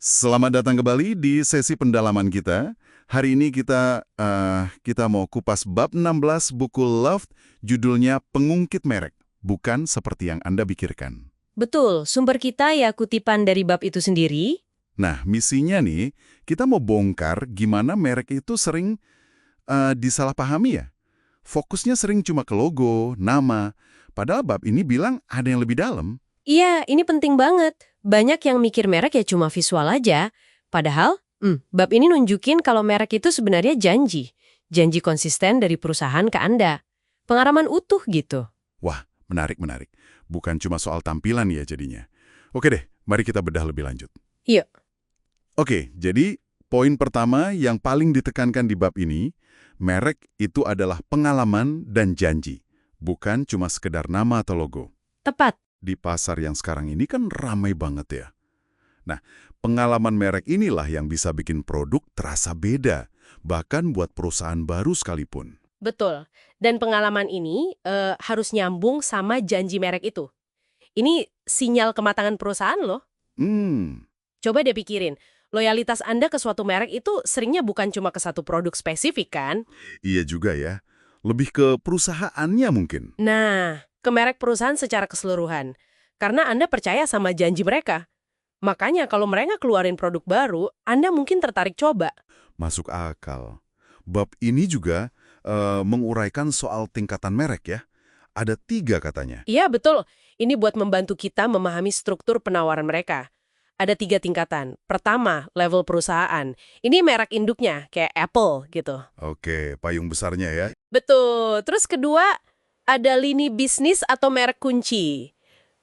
Selamat datang kembali di sesi pendalaman kita. Hari ini kita mau kupas bab 16 buku Love, judulnya Pengungkit Merek, bukan seperti yang Anda pikirkan. Betul, sumber kita ya kutipan dari bab itu sendiri. Nah, misinya nih, kita mau bongkar gimana merek itu sering disalahpahami ya. Fokusnya sering cuma ke logo, nama, padahal bab ini bilang ada yang lebih dalam. Iya, ini penting banget. Banyak yang mikir merek ya cuma visual aja. Padahal, bab ini nunjukin kalau merek itu sebenarnya janji. Janji konsisten dari perusahaan ke Anda. Pengalaman utuh gitu. Wah, menarik. Bukan cuma soal tampilan ya jadinya. Oke deh, mari kita bedah lebih lanjut. Yuk. Oke, jadi poin pertama yang paling ditekankan di bab ini, merek itu adalah pengalaman dan janji, bukan cuma sekedar nama atau logo. Tepat. Di pasar yang sekarang ini kan ramai banget ya. Nah, pengalaman merek inilah yang bisa bikin produk terasa beda, bahkan buat perusahaan baru sekalipun. Betul. Dan pengalaman ini harus nyambung sama janji merek itu. Ini sinyal kematangan perusahaan loh. Coba deh pikirin, loyalitas Anda ke suatu merek itu seringnya bukan cuma ke satu produk spesifik kan? Iya juga ya. Lebih ke perusahaannya mungkin. Nah, ke merek perusahaan secara keseluruhan. Karena Anda percaya sama janji mereka. Makanya kalau mereka keluarin produk baru, Anda mungkin tertarik coba. Masuk akal. Bab ini juga menguraikan soal tingkatan merek ya. Ada 3 katanya. Iya, betul. Ini buat membantu kita memahami struktur penawaran mereka. Ada 3 tingkatan. Pertama, level perusahaan. Ini merek induknya, kayak Apple gitu. Oke, payung besarnya ya. Betul. Terus kedua, ada lini bisnis atau merek kunci.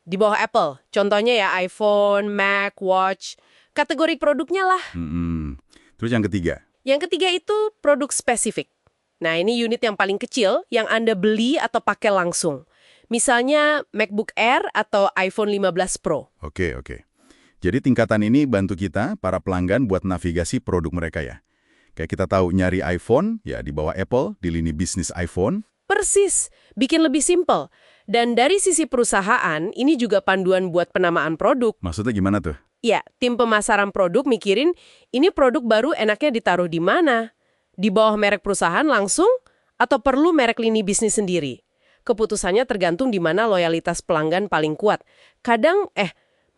Di bawah Apple. Contohnya ya iPhone, Mac, Watch. Kategori produknya lah. Terus yang ketiga? Yang ketiga itu produk spesifik. Nah, ini unit yang paling kecil yang Anda beli atau pakai langsung. Misalnya MacBook Air atau iPhone 15 Pro. Oke. Jadi tingkatan ini bantu kita, para pelanggan, buat navigasi produk mereka ya. Kayak kita tahu nyari iPhone, ya di bawah Apple, di lini bisnis iPhone. Persis, bikin lebih simpel. Dan dari sisi perusahaan, ini juga panduan buat penamaan produk. Maksudnya gimana tuh? Ya, tim pemasaran produk mikirin, ini produk baru enaknya ditaruh di mana? Di bawah merek perusahaan langsung? Atau perlu merek lini bisnis sendiri? Keputusannya tergantung di mana loyalitas pelanggan paling kuat. Kadang,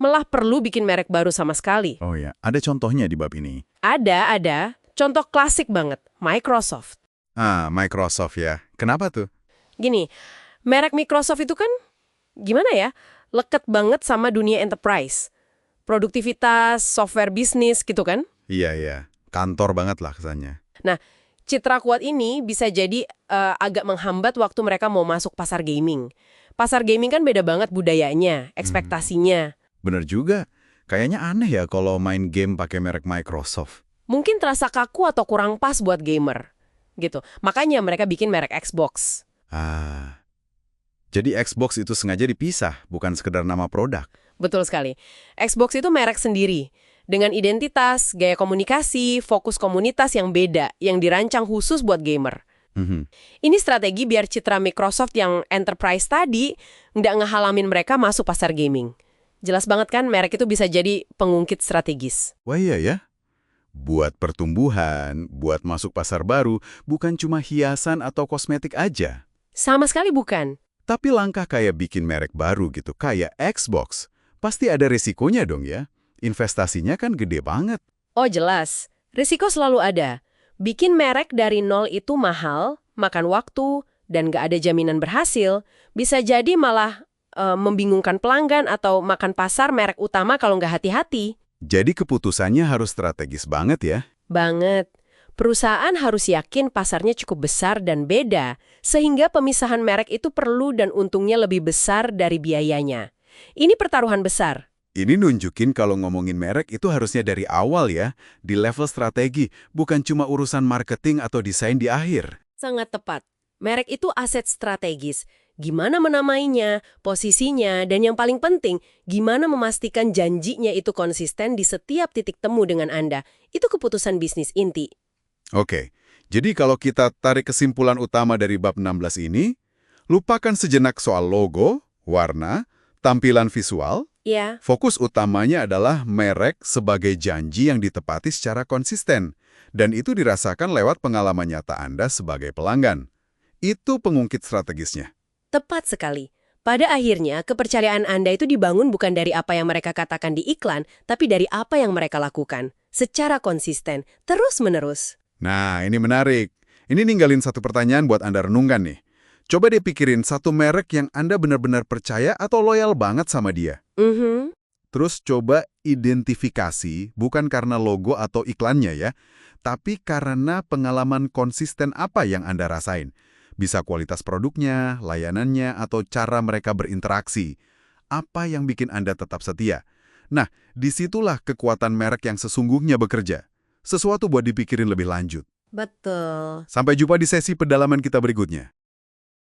malah perlu bikin merek baru sama sekali. Oh ya, ada contohnya di bab ini. Ada. Contoh klasik banget, Microsoft. Microsoft ya. Kenapa tuh? Gini, merek Microsoft itu kan, gimana ya, leket banget sama dunia enterprise. Produktivitas, software bisnis gitu kan. Iya. Kantor banget lah kesannya. Nah, citra kuat ini bisa jadi agak menghambat waktu mereka mau masuk pasar gaming. Pasar gaming kan beda banget budayanya, ekspektasinya. Bener juga. Kayaknya aneh ya kalau main game pakai merek Microsoft. Mungkin terasa kaku atau kurang pas buat gamer. Gitu. Makanya mereka bikin merek Xbox. Jadi Xbox itu sengaja dipisah, bukan sekedar nama produk. Betul sekali. Xbox itu merek sendiri. Dengan identitas, gaya komunikasi, fokus komunitas yang beda, yang dirancang khusus buat gamer. Ini strategi biar citra Microsoft yang enterprise tadi nggak ngehalamin mereka masuk pasar gaming. Jelas banget kan merek itu bisa jadi pengungkit strategis. Wah iya ya. Buat pertumbuhan, buat masuk pasar baru, bukan cuma hiasan atau kosmetik aja. Sama sekali bukan. Tapi langkah kayak bikin merek baru gitu, kayak Xbox, pasti ada resikonya dong ya. Investasinya kan gede banget. Oh jelas, risiko selalu ada. Bikin merek dari nol itu mahal, makan waktu, dan nggak ada jaminan berhasil. Bisa jadi malah membingungkan pelanggan atau makan pasar merek utama kalau nggak hati-hati. Jadi keputusannya harus strategis banget ya. Banget. Perusahaan harus yakin pasarnya cukup besar dan beda, sehingga pemisahan merek itu perlu dan untungnya lebih besar dari biayanya. Ini pertaruhan besar. Ini nunjukin kalau ngomongin merek itu harusnya dari awal ya, di level strategi, bukan cuma urusan marketing atau desain di akhir. Sangat tepat. Merek itu aset strategis. Gimana menamainya, posisinya, dan yang paling penting, gimana memastikan janjinya itu konsisten di setiap titik temu dengan Anda. Itu keputusan bisnis inti. Oke, jadi kalau kita tarik kesimpulan utama dari bab 16 ini, lupakan sejenak soal logo, warna, tampilan visual, Ya, Fokus utamanya adalah merek sebagai janji yang ditepati secara konsisten, dan itu dirasakan lewat pengalaman nyata Anda sebagai pelanggan. Itu pengungkit strategisnya. tepat sekali. Pada akhirnya, kepercayaan Anda itu dibangun bukan dari apa yang mereka katakan di iklan, tapi dari apa yang mereka lakukan. Secara konsisten, terus-menerus. Nah, ini menarik. Ini ninggalin satu pertanyaan buat Anda renungkan nih. Coba deh pikirin satu merek yang Anda benar-benar percaya atau loyal banget sama dia. Terus coba identifikasi bukan karena logo atau iklannya ya, tapi karena pengalaman konsisten apa yang Anda rasain. Bisa kualitas produknya, layanannya, atau cara mereka berinteraksi. Apa yang bikin Anda tetap setia? Nah, disitulah kekuatan merek yang sesungguhnya bekerja. Sesuatu buat dipikirin lebih lanjut. Betul. Sampai jumpa di sesi pedalaman kita berikutnya.